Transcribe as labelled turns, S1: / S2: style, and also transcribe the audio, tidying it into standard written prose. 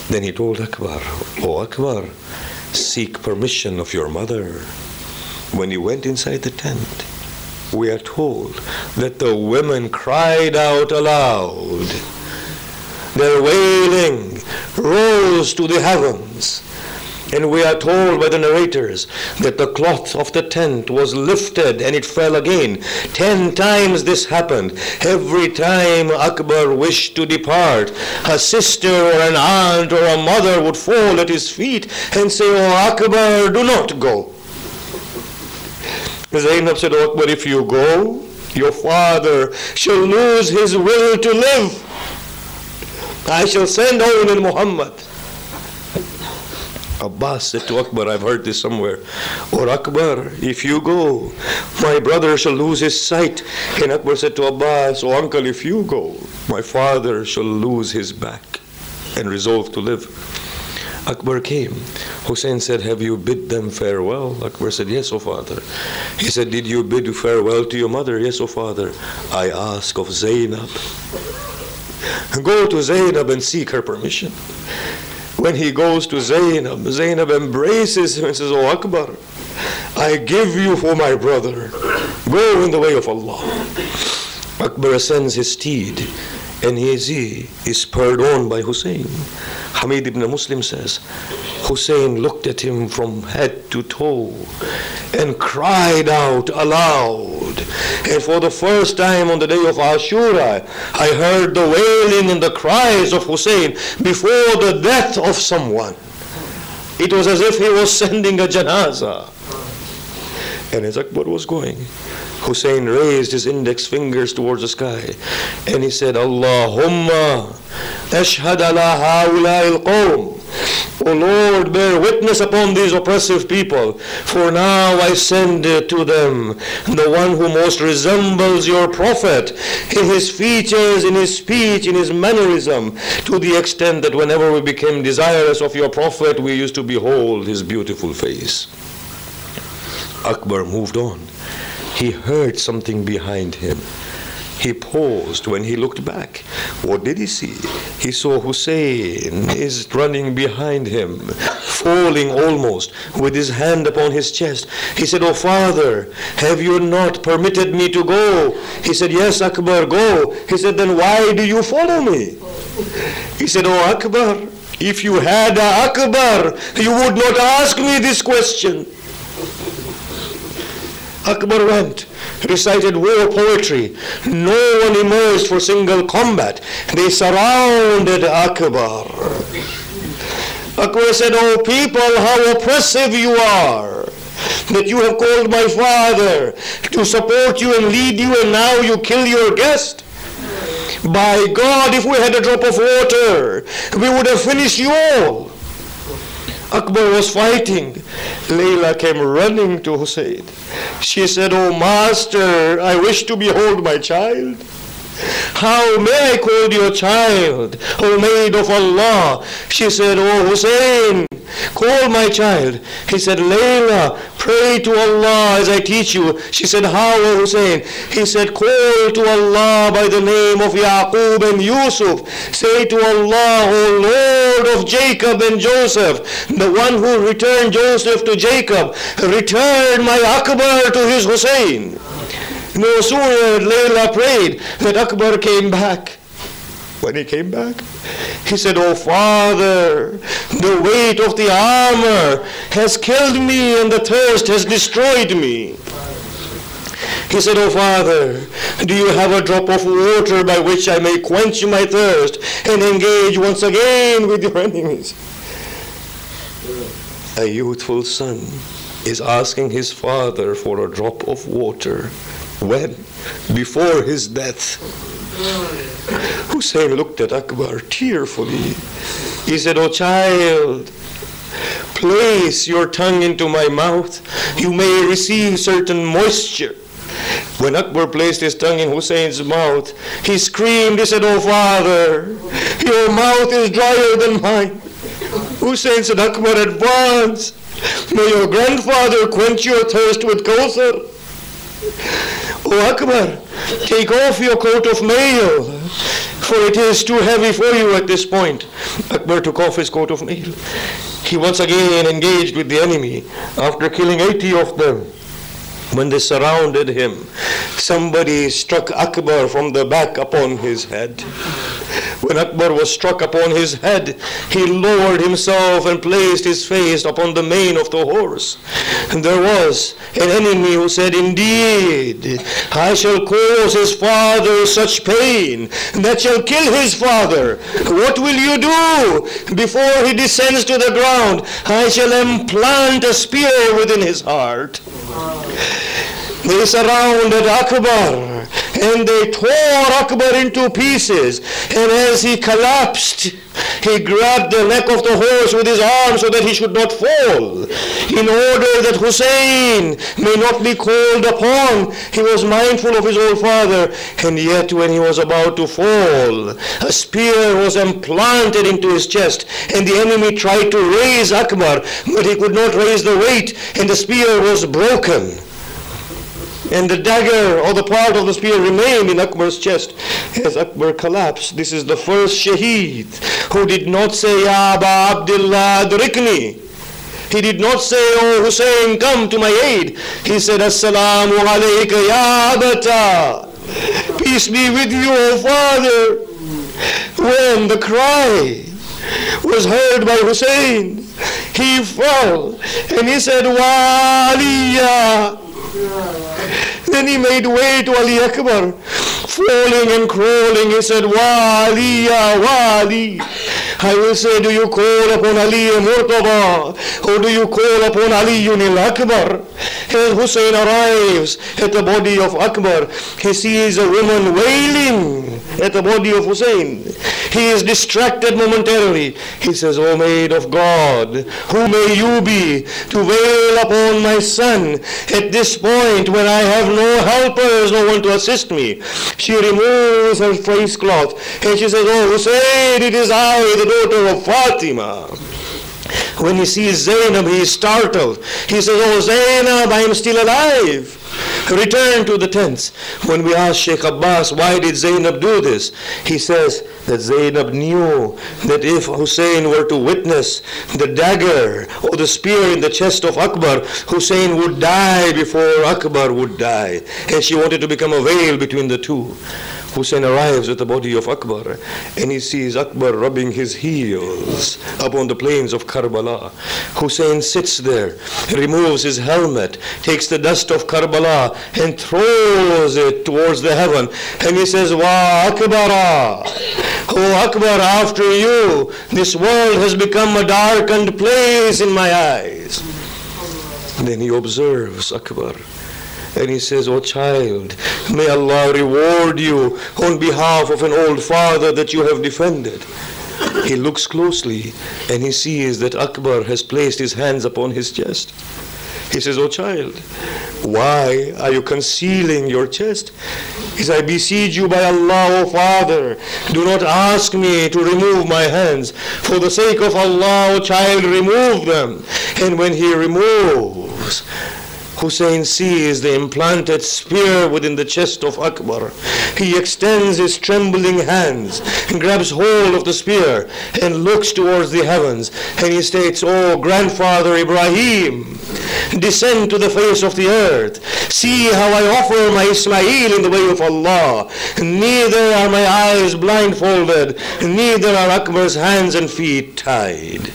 S1: Then he told Akbar, "Oh Akbar, seek permission of your mother." When he went inside the tent, we are told that the women cried out aloud. Their wailing rose to the heavens. And we are told by the narrators that the cloth of the tent was lifted and it fell again. 10 times this happened. Every time Akbar wished to depart, a sister or an aunt or a mother would fall at his feet and say, "Oh Akbar, do not go." Zainab said, "Oh Akbar, if you go, your father shall lose his will to live. I shall send only Muhammad." Abbas said to Akbar, I've heard this somewhere, "Or Akbar, if you go, my brother shall lose his sight." And Akbar said to Abbas, "Oh uncle, if you go, my father shall lose his back," and resolved to live. Akbar came. Hussein said, "Have you bid them farewell?" Akbar said, "Yes, O father." He said, "Did you bid farewell to your mother?" "Yes, O father." "I ask of Zainab." Go to Zainab and seek her permission. When he goes to Zainab, Zainab embraces him and says, "Oh Akbar, I give you for my brother. Go in the way of Allah." Akbar ascends his steed and he is spurred on by Hussein. Hamid ibn Muslim says, Hussein looked at him from head to toe and cried out aloud. And for the first time on the day of Ashura, I heard the wailing and the cries of Hussein before the death of someone. It was as if he was sending a janazah. And as Akbar was going, Hussein raised his index fingers towards the sky and he said, "Allahumma ashhad ala haulai al-qawm." "O Lord, bear witness upon these oppressive people, for now I send to them the one who most resembles your prophet in his features, in his speech, in his mannerism, to the extent that whenever we became desirous of your prophet, we used to behold his beautiful face." Akbar moved on. He heard something behind him. He paused. When he looked back, what did he see? He saw Hussein is running behind him, falling almost, with his hand upon his chest. He said, "Oh father, have you not permitted me to go?" He said, "Yes, Akbar, go." He said, "Then why do you follow me?" He said, "Oh Akbar, if you had a Akbar, you would not ask me this question." Akbar went, recited war poetry. No one emerged for single combat. They surrounded Akbar. Akbar said, "Oh people, how oppressive you are, that you have called my father to support you and lead you, and now you kill your guest. By God, if we had a drop of water, we would have finished you all." Akbar was fighting. Layla came running to Hussein. She said, "Oh master, I wish to behold my child." "How may I call your child, O maid of Allah?" She said, "Oh Hussein, call my child." He said, "Layla, pray to Allah as I teach you." She said, "How, O Hussein?" He said, "Call to Allah by the name of Yaqub and Yusuf. Say to Allah, O Lord of Jacob and Joseph, the one who returned Joseph to Jacob, return my Akbar to his Hussein." No sooner Layla prayed that Akbar came back. When he came back, he said, "Oh father, the weight of the armor has killed me and the thirst has destroyed me." He said, "Oh father, do you have a drop of water by which I may quench my thirst and engage once again with your enemies?" A youthful son is asking his father for a drop of water. When? Before his death. Hussein looked at Akbar tearfully. He said, "Oh child, place your tongue into my mouth. You may receive certain moisture." When Akbar placed his tongue in Hussein's mouth, he screamed. He said, "Oh father, your mouth is drier than mine." Hussein said, "Akbar, advance. May your grandfather quench your thirst with Kawthar." "Oh Akbar, take off your coat of mail, for it is too heavy for you at this point. Akbar took off his coat of mail. He once again engaged with the enemy after killing 80 of them. When they surrounded him, somebody struck Akbar from the back upon his head. When Akbar was struck upon his head, he lowered himself and placed his face upon the mane of the horse. And there was an enemy who said, "Indeed, I shall cause his father such pain that shall kill his father. What will you do? Before he descends to the ground, I shall implant a spear within his heart." They surrounded Akbar and they tore Akbar into pieces, and as he collapsed, he grabbed the neck of the horse with his arm so that he should not fall. In order that Hussein may not be called upon, he was mindful of his old father, and yet when he was about to fall, a spear was implanted into his chest, and the enemy tried to raise Akbar, but he could not raise the weight, and the spear was broken. And the dagger or the part of the spear remained in Akbar's chest as Akbar collapsed. This is the first shaheed who did not say, "Ya Aba Abdullah adrikni." He did not say, "Oh Hussein, come to my aid." He said, "Assalamu alayka ya abata." Peace be with you, O father. When the cry was heard by Hussein, he fell and he said, "Wa Aliya." Then he made way to Ali Akbar. Falling and crawling, he said, "Wa Ali, ya Wa Ali." I will say, do you call upon Ali Murtaba, or do you call upon Ali Unil Akbar? As Hussein arrives at the body of Akbar, he sees a woman wailing at the body of Hussein. He is distracted momentarily. He says, "O maid of God, who may you be to wail upon my son at this point when I have no helpers, no one to assist me?" She removes her face cloth and she says, "Oh Hussein, it is I, the daughter of Fatima." When he sees Zainab, he is startled. He says, "Oh Zainab, I am still alive." Return to the tents. When we ask Sheikh Abbas, why did Zainab do this? He says that Zainab knew that if Hussein were to witness the dagger or the spear in the chest of Akbar, Hussein would die before Akbar would die. And she wanted to become a veil between the two. Hussein arrives at the body of Akbar and he sees Akbar rubbing his heels upon the plains of Karbala. Hussein sits there, removes his helmet, takes the dust of Karbala and throws it towards the heaven, and he says, "Wa Akbara, O Akbar, after you, this world has become a darkened place in my eyes." Then he observes Akbar. And he says, "O child, may Allah reward you on behalf of an old father that you have defended." He looks closely and he sees that Akbar has placed his hands upon his chest. He says, "O child, why are you concealing your chest?" He says, "I beseech you by Allah, O father, do not ask me to remove my hands. For the sake of Allah, O child, remove them." And when he removes, Hussein sees the implanted spear within the chest of Akbar. He extends his trembling hands and grabs hold of the spear and looks towards the heavens. And he states, "Oh grandfather Ibrahim, descend to the face of the earth. See how I offer my Ismail in the way of Allah. Neither are my eyes blindfolded, neither are Akbar's hands and feet tied."